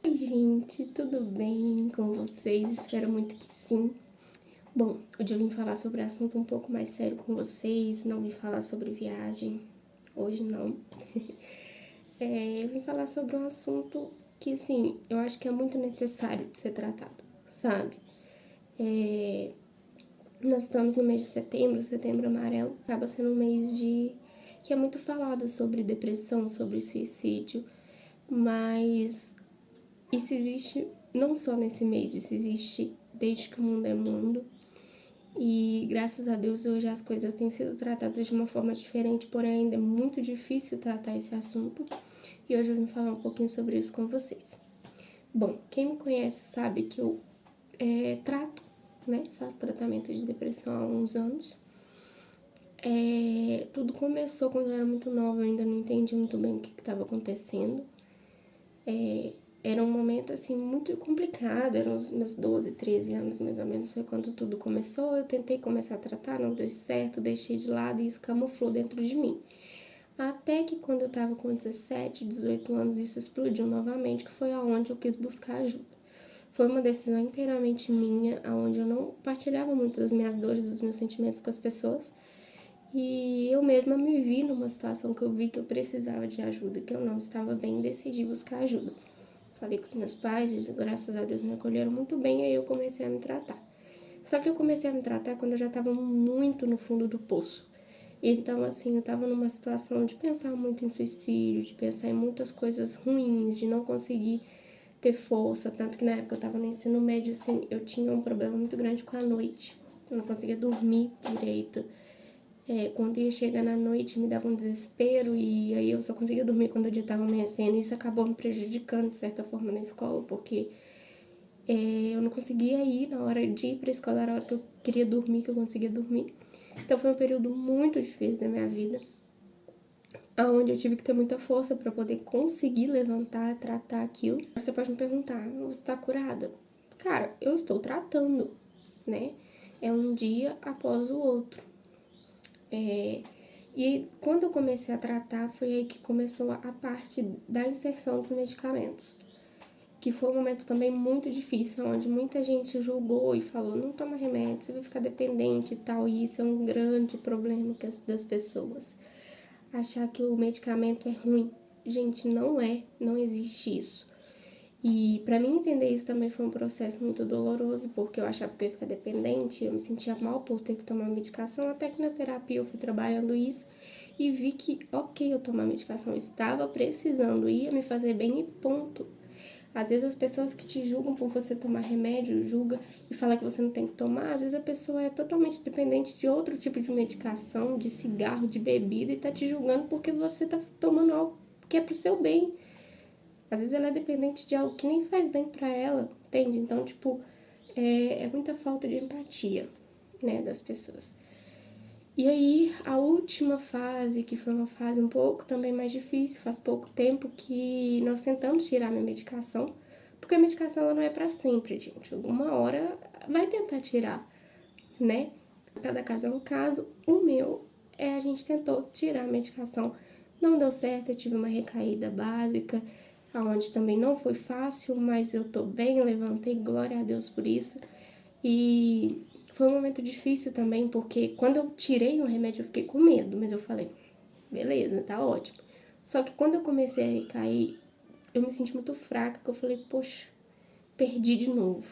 Oi, gente, tudo bem com vocês? Espero muito que sim. Bom, hoje eu vim falar sobre um assunto um pouco mais sério com vocês, não vim falar sobre viagem, hoje não. Eu vim falar sobre um assunto que, assim, eu acho que é muito necessário de ser tratado, sabe? Nós estamos no mês de setembro, setembro amarelo, acaba sendo um mês que é muito falado sobre depressão, sobre suicídio, mas isso existe não só nesse mês, isso existe desde que o mundo é mundo. E graças a Deus hoje as coisas têm sido tratadas de uma forma diferente, porém ainda é muito difícil tratar esse assunto. E hoje eu vim falar um pouquinho sobre isso com vocês. Bom, quem me conhece sabe que eu trato, né? Faço tratamento de depressão há uns anos. Tudo começou quando eu era muito nova, eu ainda não entendi muito bem o que estava acontecendo. Era um momento, assim, muito complicado, eram os meus 12, 13 anos, mais ou menos, foi quando tudo começou. Eu tentei começar a tratar, não deu certo, deixei de lado e isso camuflou dentro de mim. Até que quando eu tava com 17, 18 anos, isso explodiu novamente, que foi aonde eu quis buscar ajuda. Foi uma decisão inteiramente minha, aonde eu não partilhava muito das minhas dores, dos meus sentimentos com as pessoas. E eu mesma me vi numa situação que eu vi que eu precisava de ajuda, que eu não estava bem, e decidi buscar ajuda. Falei com os meus pais, eles, graças a Deus, me acolheram muito bem, aí eu comecei a me tratar. Só que eu comecei a me tratar quando eu já estava muito no fundo do poço. Então, assim, eu estava numa situação de pensar muito em suicídio, de pensar em muitas coisas ruins, de não conseguir ter força. Tanto que na época eu estava no ensino médio, assim, eu tinha um problema muito grande com a noite. Eu não conseguia dormir direito. Quando ia chegar na noite me dava um desespero e aí eu só conseguia dormir quando o dia estava amanhecendo. Isso acabou me prejudicando de certa forma na escola, porque eu não conseguia ir na hora de ir para a escola, era a hora que eu queria dormir, que eu conseguia dormir. Então foi um período muito difícil da minha vida, onde eu tive que ter muita força para poder conseguir levantar, tratar aquilo. Você pode me perguntar, você está curada? Cara, eu estou tratando, né? É um dia após o outro. E quando eu comecei a tratar, foi aí que começou a parte da inserção dos medicamentos, que foi um momento também muito difícil, onde muita gente julgou e falou, não toma remédio, você vai ficar dependente e tal, e isso é um grande problema das pessoas. Achar que o medicamento é ruim. Gente, não é, não existe isso. E para mim entender isso também foi um processo muito doloroso, porque eu achava que eu ia ficar dependente, eu me sentia mal por ter que tomar medicação, até que na terapia eu fui trabalhando isso e vi que, ok, eu tomar medicação, eu estava precisando, ia me fazer bem e ponto. Às vezes as pessoas que te julgam por você tomar remédio, julga e fala que você não tem que tomar, às vezes a pessoa é totalmente dependente de outro tipo de medicação, de cigarro, de bebida e tá te julgando porque você tá tomando algo que é pro seu bem. Às vezes ela é dependente de algo que nem faz bem pra ela, entende? Então, tipo, é muita falta de empatia, né, das pessoas. E aí, a última fase, que foi uma fase um pouco também mais difícil, faz pouco tempo que nós tentamos tirar minha medicação, porque a medicação ela não é pra sempre, gente. Alguma hora vai tentar tirar, né? Cada caso é um caso. O meu a gente tentou tirar a medicação, não deu certo, eu tive uma recaída básica, aonde também não foi fácil, mas eu tô bem, levantei, glória a Deus por isso. E foi um momento difícil também, porque quando eu tirei o remédio eu fiquei com medo, mas eu falei, beleza, tá ótimo. Só que quando eu comecei a recair, eu me senti muito fraca, que eu falei, poxa, perdi de novo.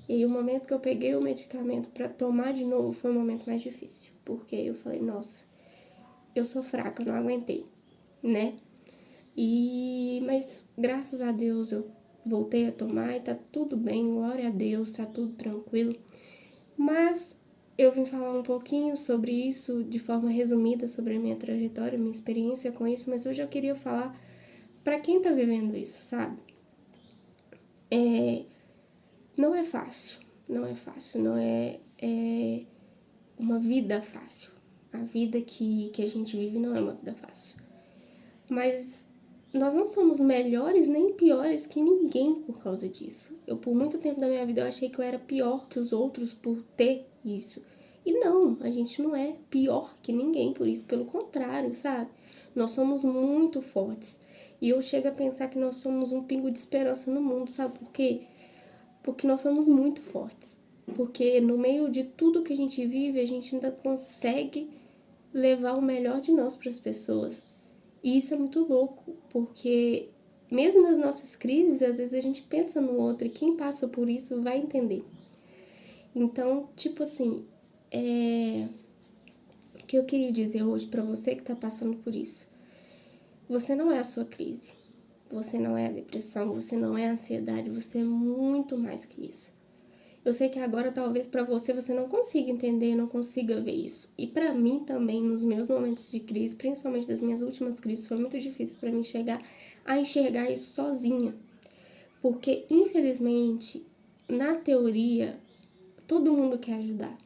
E aí, o momento que eu peguei o medicamento para tomar de novo foi o momento mais difícil, porque eu falei, nossa, eu sou fraca, eu não aguentei, né? Mas graças a Deus eu voltei a tomar e tá tudo bem, glória a Deus, tá tudo tranquilo. Mas eu vim falar um pouquinho sobre isso de forma resumida, sobre a minha trajetória, minha experiência com isso, mas hoje eu queria falar para quem tá vivendo isso, sabe? Não é fácil, não é uma vida fácil. A vida que a gente vive não é uma vida fácil. Mas nós não somos melhores nem piores que ninguém por causa disso. Eu, por muito tempo da minha vida, eu achei que eu era pior que os outros por ter isso. E não, a gente não é pior que ninguém por isso, pelo contrário, sabe? Nós somos muito fortes. E eu chego a pensar que nós somos um pingo de esperança no mundo, sabe por quê? Porque nós somos muito fortes. Porque no meio de tudo que a gente vive, a gente ainda consegue levar o melhor de nós para as pessoas. E isso é muito louco, porque mesmo nas nossas crises, às vezes a gente pensa no outro e quem passa por isso vai entender. Então, tipo assim, o que eu queria dizer hoje para você que tá passando por isso? Você não é a sua crise, você não é a depressão, você não é a ansiedade, você é muito mais que isso. Eu sei que agora talvez para você não consiga entender, não consiga ver isso. E para mim também, nos meus momentos de crise, principalmente das minhas últimas crises, foi muito difícil para mim chegar a enxergar isso sozinha. Porque, infelizmente, na teoria, todo mundo quer ajudar,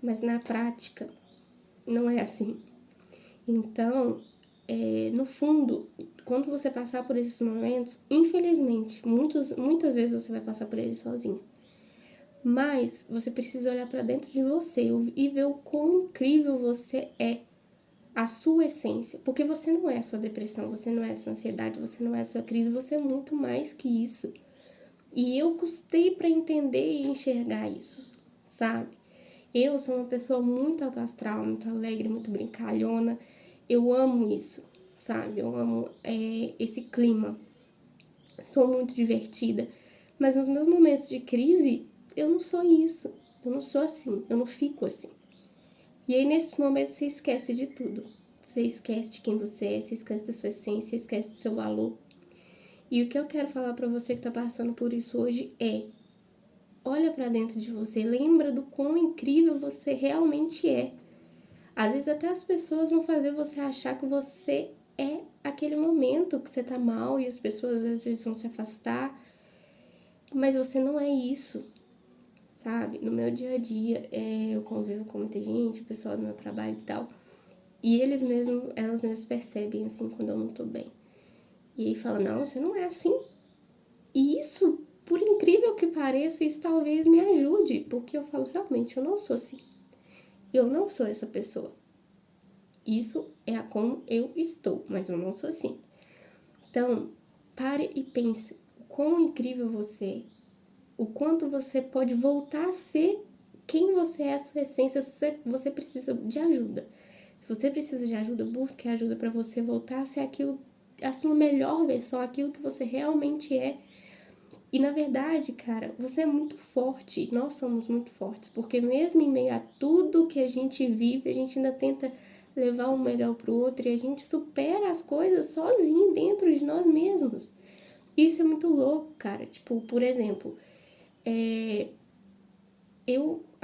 mas na prática não é assim. Então, no fundo, quando você passar por esses momentos, infelizmente, muitas vezes você vai passar por eles sozinho. Mas você precisa olhar para dentro de você e ver o quão incrível você é, a sua essência. Porque você não é a sua depressão, você não é a sua ansiedade, você não é a sua crise, você é muito mais que isso. E eu custei para entender e enxergar isso, sabe? Eu sou uma pessoa muito alto astral, muito alegre, muito brincalhona. Eu amo isso, sabe? Eu amo esse clima. Sou muito divertida. Mas nos meus momentos de crise, eu não sou isso. Eu não sou assim. Eu não fico assim. E aí, nesses momentos, você esquece de tudo. Você esquece de quem você é, você esquece da sua essência, você esquece do seu valor. E o que eu quero falar pra você que tá passando por isso hoje é: olha pra dentro de você, lembra do quão incrível você realmente é. Às vezes até as pessoas vão fazer você achar que você é aquele momento que você tá mal e as pessoas às vezes vão se afastar, mas você não é isso, sabe? No meu dia a dia, eu convivo com muita gente, o pessoal do meu trabalho e tal, e elas mesmas percebem assim quando eu não tô bem. E aí falam: não, você não é assim. E isso, por incrível que pareça, isso talvez me ajude, porque eu falo: realmente, eu não sou assim. Eu não sou essa pessoa. Isso é a como eu estou, mas eu não sou assim. Então, pare e pense o quão incrível você é, o quanto você pode voltar a ser quem você é, a sua essência. Se você precisa de ajuda. Se você precisa de ajuda, busque ajuda para você voltar a ser aquilo, a sua melhor versão, aquilo que você realmente é. E na verdade, cara, você é muito forte, nós somos muito fortes, porque mesmo em meio a tudo que a gente vive, a gente ainda tenta levar o melhor pro outro e a gente supera as coisas sozinho dentro de nós mesmos. Isso é muito louco, cara. Tipo, por exemplo,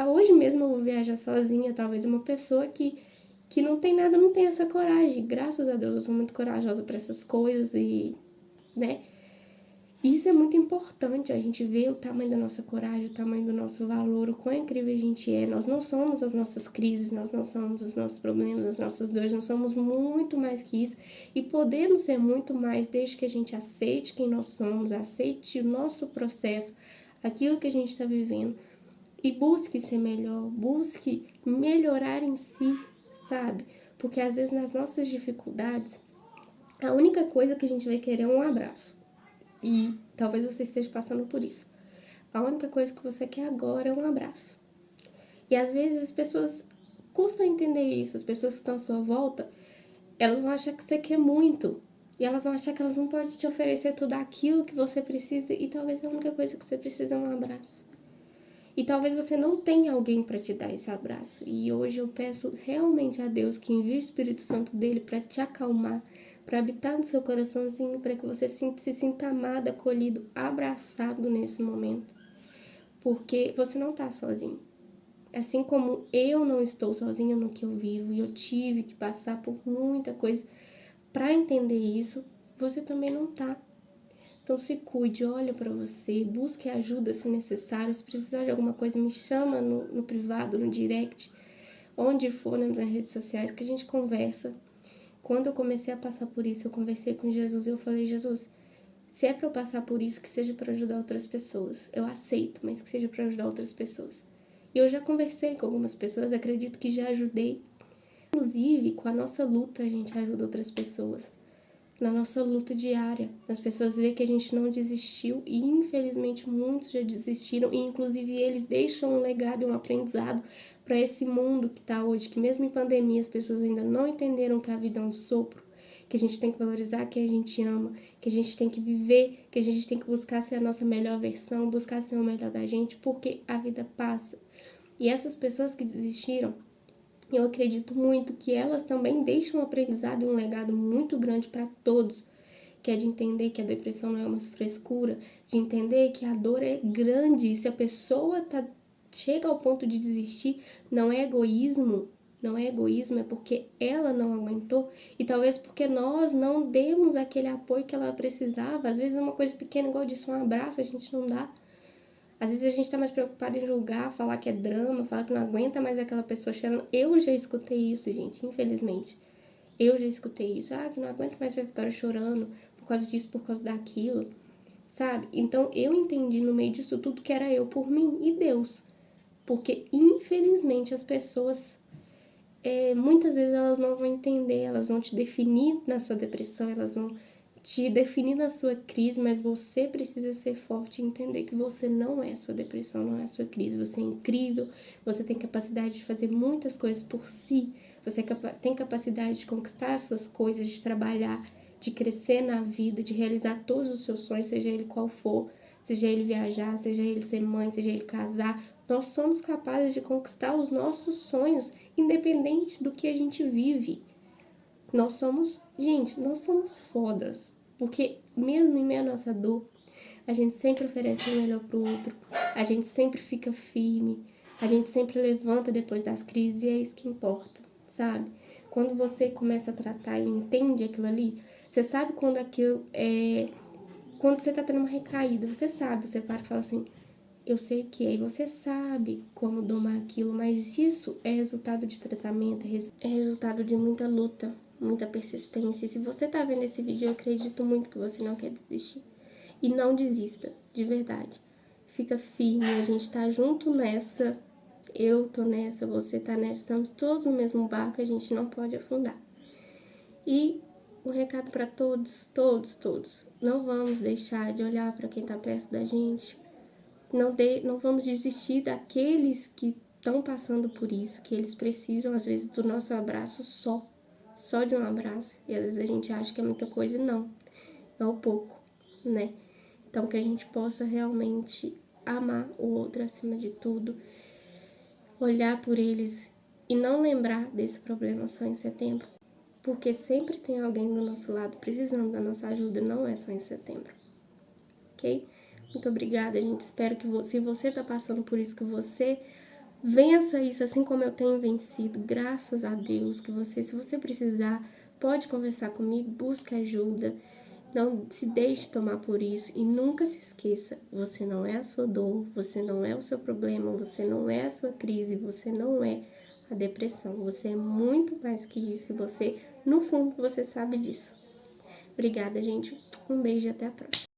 hoje mesmo eu vou viajar sozinha, talvez uma pessoa que não tem nada, não tem essa coragem. Graças a Deus eu sou muito corajosa para essas coisas e, né? Isso é muito importante, a gente vê o tamanho da nossa coragem, o tamanho do nosso valor, o quão incrível a gente é. Nós não somos as nossas crises, nós não somos os nossos problemas, as nossas dores, nós somos muito mais que isso. E podemos ser muito mais desde que a gente aceite quem nós somos, aceite o nosso processo, aquilo que a gente está vivendo. E busque ser melhor, busque melhorar em si, sabe? Porque às vezes nas nossas dificuldades, a única coisa que a gente vai querer é um abraço. E talvez você esteja passando por isso. A única coisa que você quer agora é um abraço. E às vezes as pessoas custam entender isso. As pessoas que estão à sua volta, elas vão achar que você quer muito. E elas vão achar que elas não podem te oferecer tudo aquilo que você precisa. E talvez a única coisa que você precisa é um abraço. E talvez você não tenha alguém para te dar esse abraço. E hoje eu peço realmente a Deus que envie o Espírito Santo dele para te acalmar, para habitar no seu coraçãozinho, para que você se sinta amado, acolhido, abraçado nesse momento. Porque você não está sozinho. Assim como eu não estou sozinha no que eu vivo e eu tive que passar por muita coisa para entender isso, você também não está. Então se cuide, olha para você, busque ajuda se necessário. Se precisar de alguma coisa, me chama no privado, no direct, onde for, nas redes sociais, que a gente conversa. Quando eu comecei a passar por isso, eu conversei com Jesus e eu falei: Jesus, se é para eu passar por isso, que seja para ajudar outras pessoas. Eu aceito, mas que seja para ajudar outras pessoas. E eu já conversei com algumas pessoas, acredito que já ajudei. Inclusive, com a nossa luta, a gente ajuda outras pessoas. na nossa luta diária. As pessoas veem que a gente não desistiu e infelizmente muitos já desistiram e inclusive eles deixam um legado e um aprendizado para esse mundo que está hoje, que mesmo em pandemia as pessoas ainda não entenderam que a vida é um sopro, que a gente tem que valorizar quem a gente ama, que a gente tem que viver, que a gente tem que buscar ser a nossa melhor versão, buscar ser o melhor da gente, porque a vida passa. E essas pessoas que desistiram, eu acredito muito que elas também deixam um aprendizado e um legado muito grande para todos, que é de entender que a depressão não é uma frescura, de entender que a dor é grande e se a pessoa chega ao ponto de desistir, não é egoísmo, é porque ela não aguentou e talvez porque nós não demos aquele apoio que ela precisava. Às vezes uma coisa pequena igual disso, um abraço, a gente não dá. Às vezes a gente tá mais preocupado em julgar, falar que é drama, falar que não aguenta mais aquela pessoa chorando. Eu já escutei isso, gente, infelizmente. Eu já escutei isso. Ah, que não aguento mais ver a Vitória chorando por causa disso, por causa daquilo, sabe? Então eu entendi no meio disso tudo que era eu por mim e Deus. Porque infelizmente as pessoas, muitas vezes elas não vão entender, elas vão te definir na sua depressão, elas vão te definir na sua crise, mas você precisa ser forte e entender que você não é a sua depressão, não é a sua crise. Você é incrível, você tem capacidade de fazer muitas coisas por si, você tem capacidade de conquistar as suas coisas, de trabalhar, de crescer na vida, de realizar todos os seus sonhos, seja ele qual for, seja ele viajar, seja ele ser mãe, seja ele casar. Nós somos capazes de conquistar os nossos sonhos, independente do que a gente vive. Nós somos fodas, porque mesmo em meio à nossa dor, a gente sempre oferece o melhor pro outro, a gente sempre fica firme, a gente sempre levanta depois das crises e é isso que importa, sabe? Quando você começa a tratar e entende aquilo ali, você sabe quando aquilo é... Quando você tá tendo uma recaída, você sabe, você para e fala assim, eu sei o que é, e você sabe como domar aquilo, mas isso é resultado de tratamento, é resultado de muita luta, muita persistência. E se você tá vendo esse vídeo, eu acredito muito que você não quer desistir. E não desista, de verdade. Fica firme, a gente tá junto nessa, eu tô nessa, você tá nessa, estamos todos no mesmo barco, a gente não pode afundar. E um recado para todos, todos, não vamos deixar de olhar para quem tá perto da gente. Não vamos desistir daqueles que estão passando por isso, que eles precisam, às vezes, do nosso abraço só de um abraço. E às vezes a gente acha que é muita coisa e não, é o pouco, né? Então, que a gente possa realmente amar o outro acima de tudo, olhar por eles e não lembrar desse problema só em setembro, porque sempre tem alguém do nosso lado precisando da nossa ajuda, não é só em setembro, ok? Muito obrigada, gente. Espero que se você tá passando por isso, que você vença isso, assim como eu tenho vencido. Graças a Deus que se você precisar, pode conversar comigo, busque ajuda. Não se deixe tomar por isso e nunca se esqueça, você não é a sua dor, você não é o seu problema, você não é a sua crise, você não é a depressão. Você é muito mais que isso e você, no fundo, você sabe disso. Obrigada, gente. Um beijo e até a próxima.